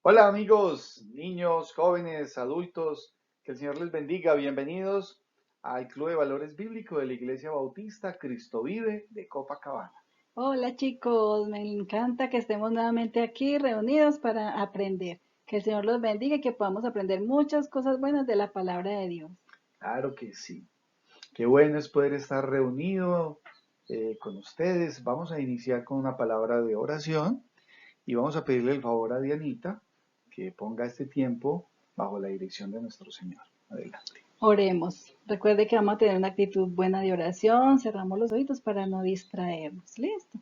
Hola amigos, niños, jóvenes, adultos, que el Señor les bendiga. Bienvenidos al Club de Valores Bíblico de la Iglesia Bautista Cristo Vive de Copacabana. Hola chicos, me encanta que estemos nuevamente aquí reunidos para aprender. Que el Señor los bendiga y que podamos aprender muchas cosas buenas de la palabra de Dios. Claro que sí. Qué bueno es poder estar reunido con ustedes. Vamos a iniciar con una palabra de oración y vamos a pedirle el favor a Dianita que ponga este tiempo bajo la dirección de nuestro Señor. Adelante. Oremos. Recuerde que vamos a tener una actitud buena de oración. Cerramos los oídos para no distraernos. Listo.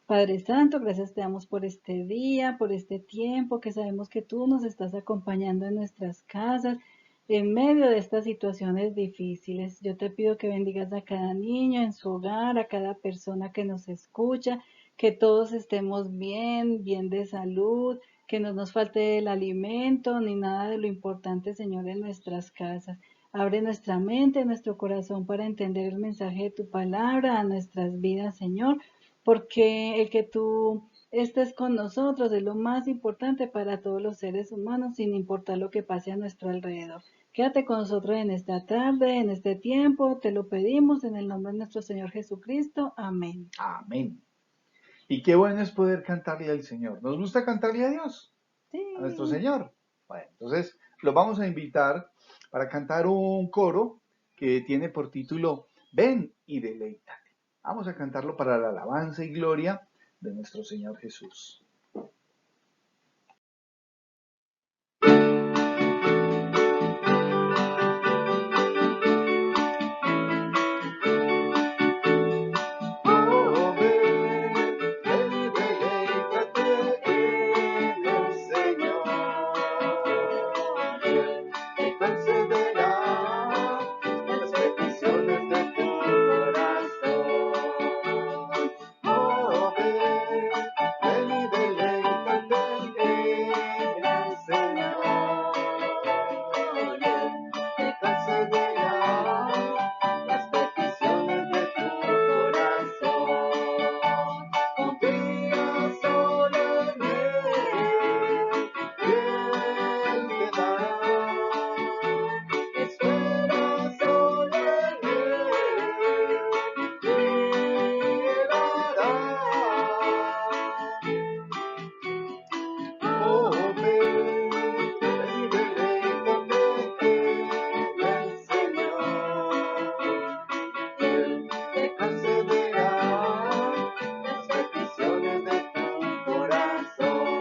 Padre Santo, gracias te damos por este día, por este tiempo, que sabemos que tú nos estás acompañando en nuestras casas, en medio de estas situaciones difíciles. Yo te pido que bendigas a cada niño en su hogar, a cada persona que nos escucha, que todos estemos bien, bien de salud, que no nos falte el alimento ni nada de lo importante, Señor, en nuestras casas. Abre nuestra mente, nuestro corazón para entender el mensaje de tu palabra a nuestras vidas, Señor, porque el que tú estés con nosotros es lo más importante para todos los seres humanos, sin importar lo que pase a nuestro alrededor. Quédate con nosotros en esta tarde, en este tiempo, te lo pedimos en el nombre de nuestro Señor Jesucristo. Amén. Amén. Y qué bueno es poder cantarle al Señor. ¿Nos gusta cantarle a Dios? A nuestro Sí. Señor. Bueno, entonces los vamos a invitar para cantar un coro que tiene por título Ven y deleítate. Vamos a cantarlo para la alabanza y gloria de nuestro Señor Jesús. Oh, ven y deleítate en el Señor. Te concederá las peticiones de tu corazón. Oh, ven y deleítate en el Señor. Te concederá las peticiones de tu corazón. Confía solo en Él, y Él te dará. Espera solo en Él, y Él hará. Oh, ven y deleítate en el Señor. Él te concederá las peticiones de tu corazón.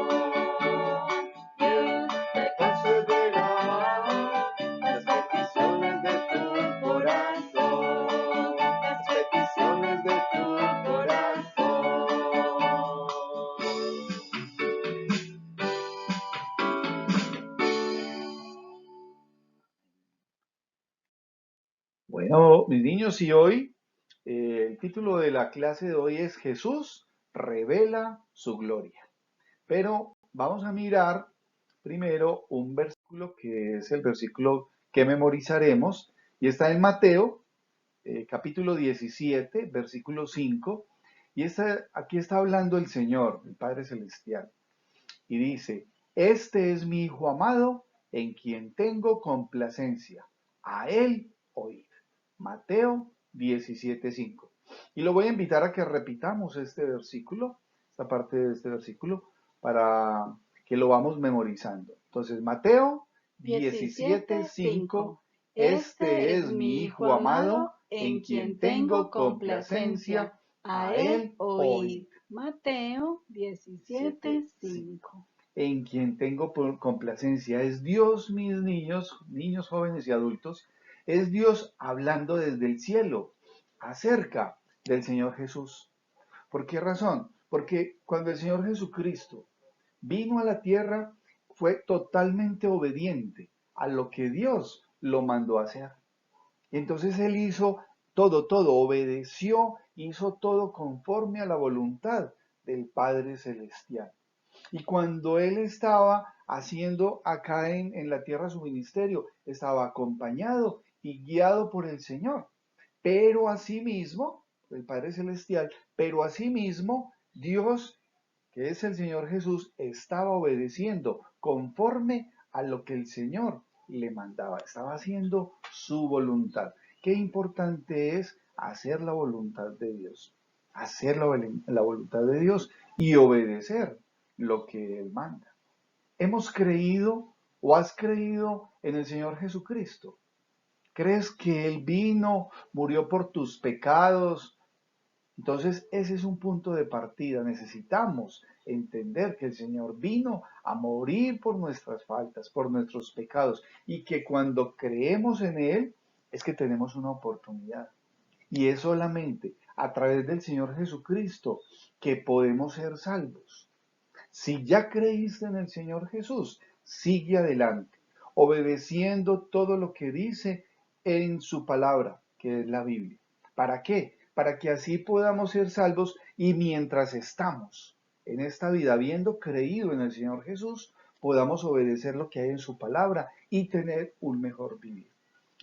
Él te concederá las peticiones de tu corazón. Las peticiones de tu corazón. Bueno, mis niños, y hoy el título de la clase de hoy es Jesús revela su gloria. Pero vamos a mirar primero un versículo que es el versículo que memorizaremos y está en Mateo, capítulo 17, versículo 5. Y aquí está hablando el Señor, el Padre Celestial, y dice, este es mi Hijo amado en quien tengo complacencia. A él oíd. Mateo 17:5. Y lo voy a invitar a que repitamos este versículo, esta parte de este versículo, para que lo vamos memorizando. Entonces, Mateo 17:5, 17:5. este Este es es mi mi Hijo Hijo amado, amado, en en quien quien tengo tengo complacencia. complacencia, A a él él oíd. oíd. Mateo 17:5. 17:5. En quien tengo complacencia. Es Dios, mis niños, niños jóvenes y adultos, es Dios hablando desde el cielo acerca del Señor Jesús. ¿Por qué razón? Porque cuando el Señor Jesucristo vino a la tierra, fue totalmente obediente a lo que Dios lo mandó a hacer. Entonces Él hizo todo, obedeció, hizo todo conforme a la voluntad del Padre Celestial. Y cuando él estaba haciendo acá en la tierra su ministerio, estaba acompañado y guiado por el Señor. Pero asimismo, el Padre Celestial, pero asimismo Dios, que es el Señor Jesús, estaba obedeciendo conforme a lo que el Señor le mandaba. Estaba haciendo su voluntad. Qué importante es hacer la voluntad de Dios. Hacer la voluntad de Dios y obedecer lo que Él manda. ¿Hemos creído o has creído en el Señor Jesucristo? ¿Crees que Él vino, murió por tus pecados? Entonces, ese es un punto de partida. Necesitamos entender que el Señor vino a morir por nuestras faltas, por nuestros pecados, y que cuando creemos en Él es que tenemos una oportunidad. Y es solamente a través del Señor Jesucristo que podemos ser salvos. Si ya creíste en el Señor Jesús, sigue adelante, obedeciendo todo lo que dice en su palabra, que es la Biblia. ¿Para qué? Para que así podamos ser salvos y mientras estamos en esta vida, habiendo creído en el Señor Jesús, podamos obedecer lo que hay en su palabra y tener un mejor vivir.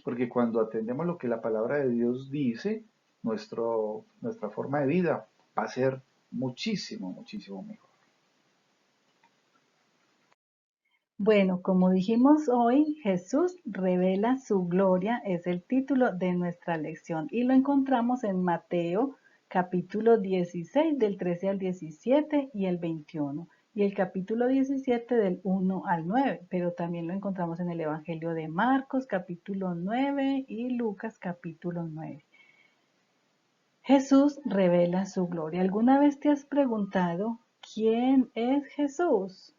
Porque cuando atendemos lo que la palabra de Dios dice, nuestra forma de vida va a ser muchísimo, muchísimo mejor. Bueno, como dijimos hoy, Jesús revela su gloria, es el título de nuestra lección y lo encontramos en Mateo capítulo 16 del 13 al 17 y el 21 y el capítulo 17 del 1 al 9, pero también lo encontramos en el Evangelio de Marcos capítulo 9 y Lucas capítulo 9. Jesús revela su gloria. ¿Alguna vez te has preguntado quién es Jesús?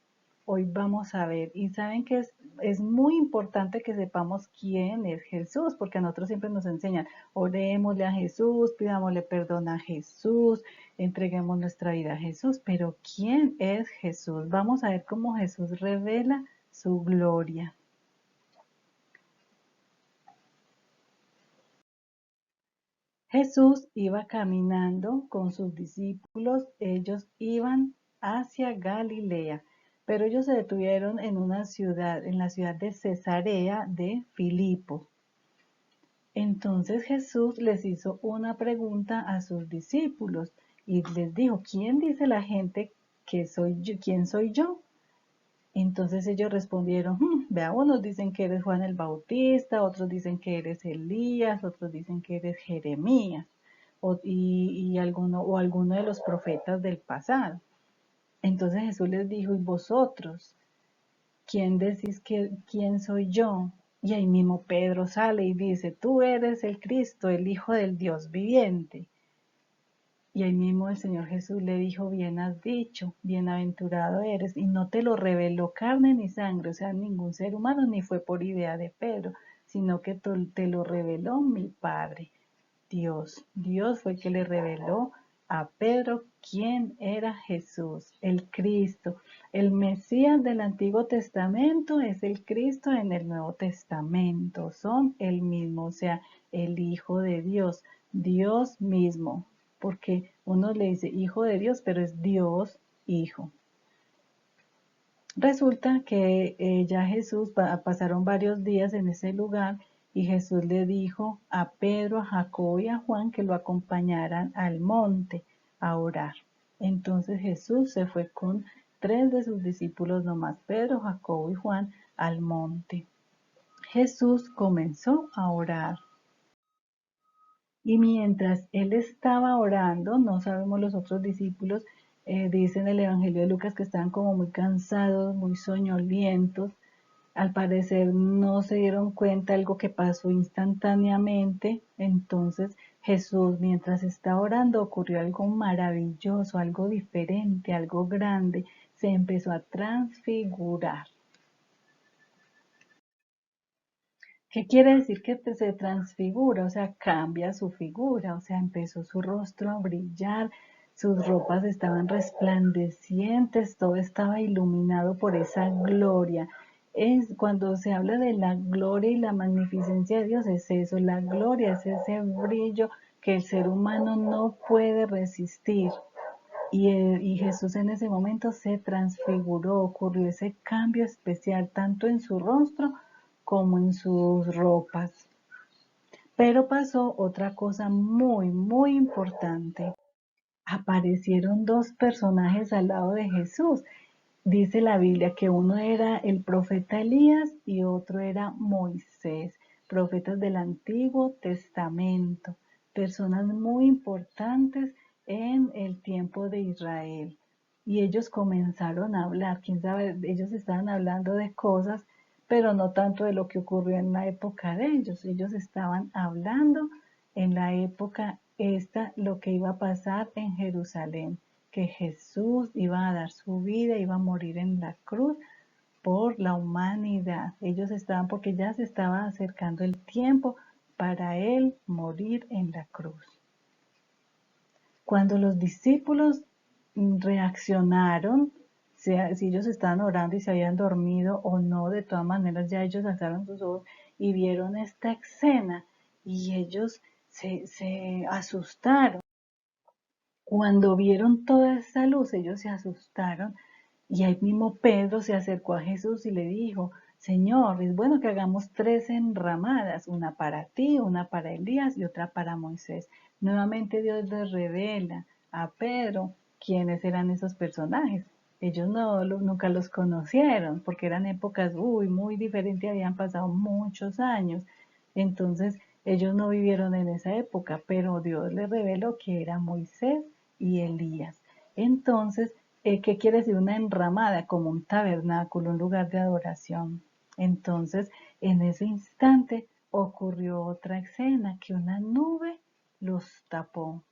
Hoy vamos a ver, y saben que es muy importante que sepamos quién es Jesús, porque a nosotros siempre nos enseñan, orémosle a Jesús, pidámosle perdón a Jesús, entreguemos nuestra vida a Jesús, pero ¿quién es Jesús? Vamos a ver cómo Jesús revela su gloria. Jesús iba caminando con sus discípulos, ellos iban hacia Galilea, pero ellos se detuvieron en una ciudad, en la ciudad de Cesarea de Filipo. Entonces Jesús les hizo una pregunta a sus discípulos y les dijo, ¿quién dice la gente que soy yo? ¿Quién soy yo? Entonces ellos respondieron, vea, unos dicen que eres Juan el Bautista, otros dicen que eres Elías, otros dicen que eres Jeremías y alguno de los profetas del pasado. Entonces Jesús les dijo, ¿y vosotros? ¿Quién decís quién soy yo? Y ahí mismo Pedro sale y dice, tú eres el Cristo, el Hijo del Dios viviente. Y ahí mismo el Señor Jesús le dijo, bien has dicho, bienaventurado eres, y no te lo reveló carne ni sangre, o sea, ningún ser humano, ni fue por idea de Pedro, sino que te lo reveló mi Padre, Dios. Dios fue el que le reveló a Pedro quién era Jesús, el Cristo. El Mesías del Antiguo Testamento es el Cristo en el Nuevo Testamento, son el mismo, o sea, el Hijo de Dios, Dios mismo, porque uno le dice Hijo de Dios, pero es Dios Hijo. Resulta que ya Jesús, pasaron varios días en ese lugar y Jesús le dijo a Pedro, a Jacobo y a Juan que lo acompañaran al monte a orar. Entonces Jesús se fue con 3 de sus discípulos nomás, Pedro, Jacobo y Juan, al monte. Jesús comenzó a orar. Y mientras él estaba orando, no sabemos los otros discípulos, dice en el Evangelio de Lucas que estaban como muy cansados, muy soñolientos. Al parecer no se dieron cuenta de algo que pasó instantáneamente. Entonces Jesús, mientras estaba orando, ocurrió algo maravilloso, algo diferente, algo grande. Se empezó a transfigurar. ¿Qué quiere decir que se transfigura? O sea, cambia su figura, o sea, empezó su rostro a brillar, sus ropas estaban resplandecientes, todo estaba iluminado por esa gloria. Cuando se habla de la gloria y la magnificencia de Dios, es eso, la gloria es ese brillo que el ser humano no puede resistir. Y Jesús en ese momento se transfiguró, ocurrió ese cambio especial tanto en su rostro como en sus ropas. Pero pasó otra cosa muy, muy importante. aparecieron dos personajes al lado de Jesús. Dice la Biblia que uno era el profeta Elías y otro era Moisés, profetas del Antiguo Testamento, personas muy importantes en el tiempo de Israel. Y ellos comenzaron a hablar, quién sabe, ellos estaban hablando de cosas, pero no tanto de lo que ocurrió en la época de ellos. Ellos estaban hablando en la época esta lo que iba a pasar en Jerusalén, que Jesús iba a dar su vida, iba a morir en la cruz por la humanidad. Ellos estaban, porque ya se estaba acercando el tiempo para él morir en la cruz. Cuando los discípulos reaccionaron, si ellos estaban orando y se habían dormido o no, de todas maneras ya ellos alzaron sus ojos y vieron esta escena y ellos se asustaron. Cuando vieron toda esa luz, ellos se asustaron y ahí mismo Pedro se acercó a Jesús y le dijo, Señor, es bueno que hagamos 3 enramadas, una para ti, una para Elías y otra para Moisés. Nuevamente Dios les revela a Pedro quiénes eran esos personajes. Ellos nunca los conocieron porque eran épocas muy diferentes, habían pasado muchos años. Entonces ellos no vivieron en esa época, pero Dios les reveló que era Moisés y Elías. Entonces, ¿qué quiere decir una enramada? Como un tabernáculo, un lugar de adoración. Entonces, en ese instante ocurrió otra escena, que una nube los tapó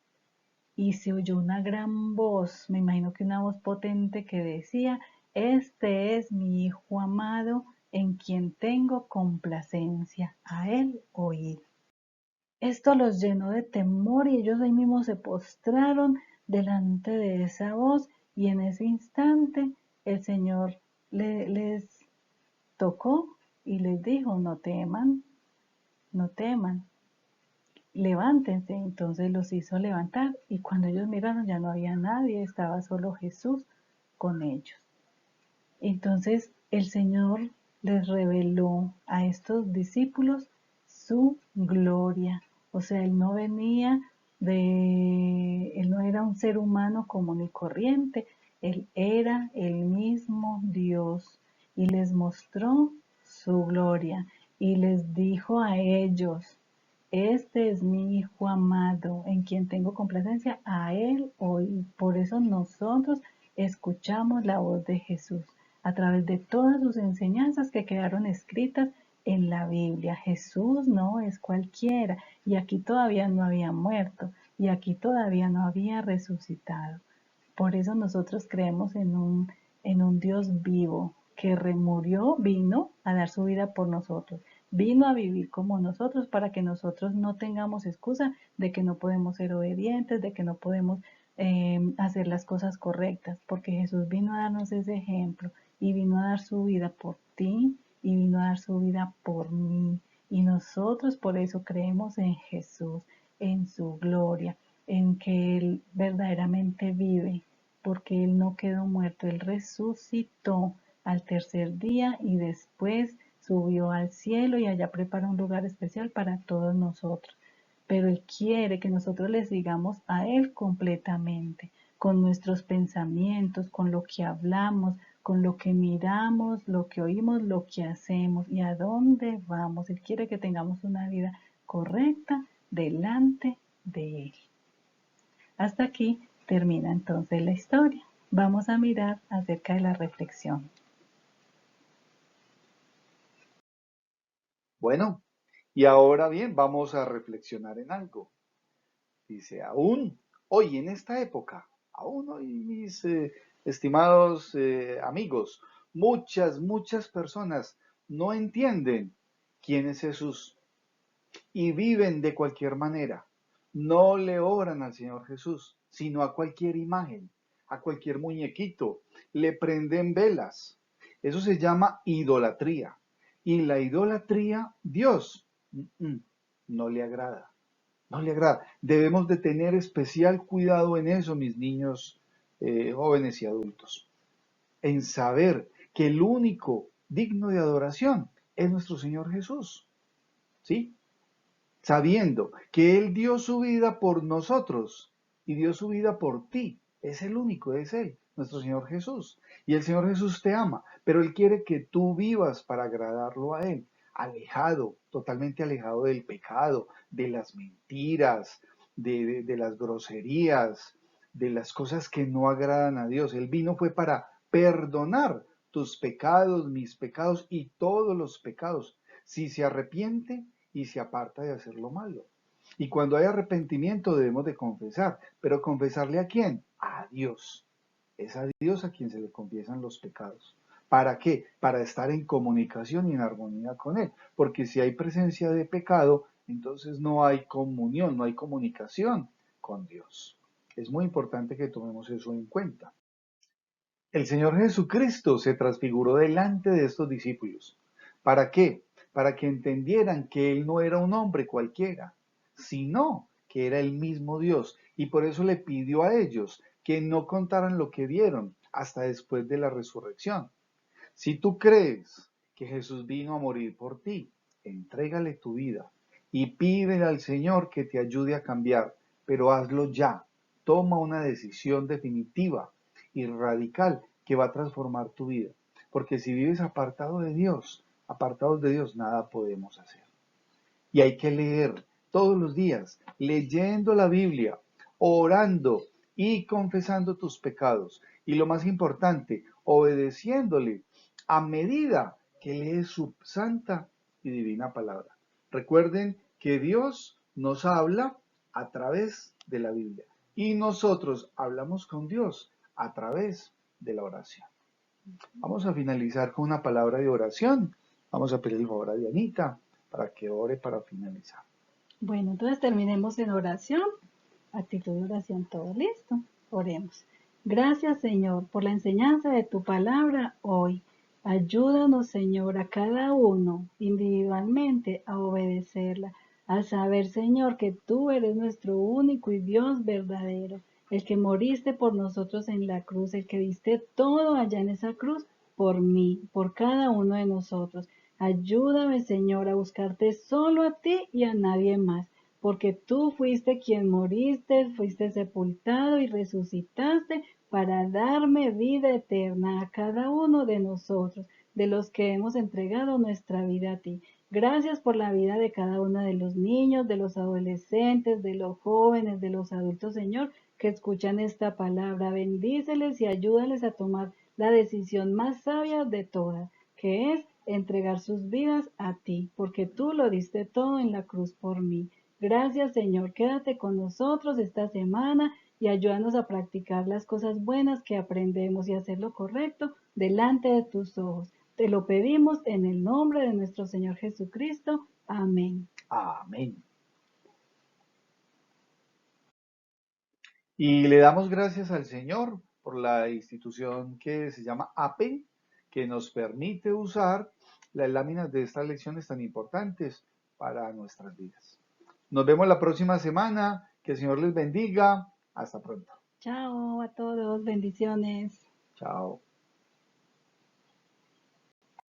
y se oyó una gran voz, me imagino que una voz potente que decía, este es mi Hijo amado en quien tengo complacencia, a él oíd. Esto los llenó de temor y ellos ahí mismo se postraron delante de esa voz y en ese instante el Señor les tocó y les dijo, no teman, no teman, levántense. Entonces los hizo levantar y cuando ellos miraron ya no había nadie, estaba solo Jesús con ellos. Entonces el Señor les reveló a estos discípulos su gloria. O sea, Él no Él no era un ser humano común y corriente, Él era el mismo Dios y les mostró su gloria y les dijo a ellos, este es mi Hijo amado, en quien tengo complacencia, a Él oí. Por eso nosotros escuchamos la voz de Jesús a través de todas sus enseñanzas que quedaron escritas en la Biblia. Jesús no es cualquiera y aquí todavía no había muerto y aquí todavía no había resucitado. Por eso nosotros creemos en un Dios vivo que remurió, vino a dar su vida por nosotros, vino a vivir como nosotros para que nosotros no tengamos excusa de que no podemos ser obedientes, de que no podemos hacer las cosas correctas, porque Jesús vino a darnos ese ejemplo y vino a dar su vida por ti y vino a dar su vida por mí. Y nosotros por eso creemos en Jesús, en su gloria, en que Él verdaderamente vive, porque Él no quedó muerto, Él resucitó al tercer día y después subió al cielo y allá preparó un lugar especial para todos nosotros. Pero Él quiere que nosotros le sigamos a Él completamente, con nuestros pensamientos, con lo que hablamos, con lo que miramos, lo que oímos, lo que hacemos y a dónde vamos. Él quiere que tengamos una vida correcta delante de Él. Hasta aquí termina entonces la historia. Vamos a mirar acerca de la reflexión. Bueno, y ahora bien, vamos a reflexionar en algo. Dice, aún hoy en esta época, aún hoy mis estimados amigos, muchas personas no entienden quién es Jesús y viven de cualquier manera. No le oran al Señor Jesús, sino a cualquier imagen, a cualquier muñequito. Le prenden velas. Eso se llama idolatría. Y la idolatría, Dios, no le agrada. No le agrada. Debemos de tener especial cuidado en eso, mis niños, jóvenes y adultos. En saber que el único digno de adoración es nuestro Señor Jesús. ¿Sí? Sabiendo que Él dio su vida por nosotros y dio su vida por ti. Es el único, es Él, nuestro Señor Jesús. Y el Señor Jesús te ama, pero Él quiere que tú vivas para agradarlo a Él, alejado, totalmente alejado del pecado, de las mentiras, de las groserías, de las cosas que no agradan a Dios. Él vino fue para perdonar tus pecados, mis pecados y todos los pecados, si se arrepiente y se aparta de hacer lo malo. Y cuando hay arrepentimiento debemos de confesar, pero ¿confesarle a quién? A Dios. Es a Dios a quien se le confiesan los pecados. ¿Para qué? Para estar en comunicación y en armonía con Él. Porque si hay presencia de pecado, entonces no hay comunión, no hay comunicación con Dios. Es muy importante que tomemos eso en cuenta. El Señor Jesucristo se transfiguró delante de estos discípulos. ¿Para qué? Para que entendieran que Él no era un hombre cualquiera, sino que era el mismo Dios. Y por eso le pidió a ellos que no contaran lo que vieron hasta después de la resurrección. Si tú crees que Jesús vino a morir por ti, entrégale tu vida y pídele al Señor que te ayude a cambiar, pero hazlo ya. Toma una decisión definitiva y radical que va a transformar tu vida. Porque si vives apartados de Dios, nada podemos hacer. Y hay que leer todos los días, leyendo la Biblia, orando y confesando tus pecados. Y lo más importante, obedeciéndole a medida que lees su santa y divina palabra. Recuerden que Dios nos habla a través de la Biblia y nosotros hablamos con Dios a través de la oración. Vamos a finalizar con una palabra de oración. Vamos a pedir el favor a Dianita para que ore para finalizar. Bueno, entonces terminemos en oración. Actitud de oración, todo listo. Oremos. Gracias, Señor, por la enseñanza de tu palabra hoy. Ayúdanos, Señor, a cada uno individualmente a obedecerla, a saber, Señor, que tú eres nuestro único y Dios verdadero, el que moriste por nosotros en la cruz, el que diste todo allá en esa cruz por mí, por cada uno de nosotros. Ayúdame, Señor, a buscarte solo a ti y a nadie más, porque tú fuiste quien moriste, fuiste sepultado y resucitaste para darme vida eterna a cada uno de nosotros, de los que hemos entregado nuestra vida a ti. Gracias por la vida de cada uno de los niños, de los adolescentes, de los jóvenes, de los adultos, Señor, que escuchan esta palabra. Bendíceles y ayúdales a tomar la decisión más sabia de todas, que es entregar sus vidas a ti, porque tú lo diste todo en la cruz por mí. Gracias, Señor. Quédate con nosotros esta semana y ayúdanos a practicar las cosas buenas que aprendemos y hacer lo correcto delante de tus ojos. Te lo pedimos en el nombre de nuestro Señor Jesucristo. Amén. Amén. Y le damos gracias al Señor por la institución que se llama APE, que nos permite usar las láminas de estas lecciones tan importantes para nuestras vidas. Nos vemos la próxima semana. Que el Señor les bendiga. Hasta pronto. Chao a todos. Bendiciones. Chao.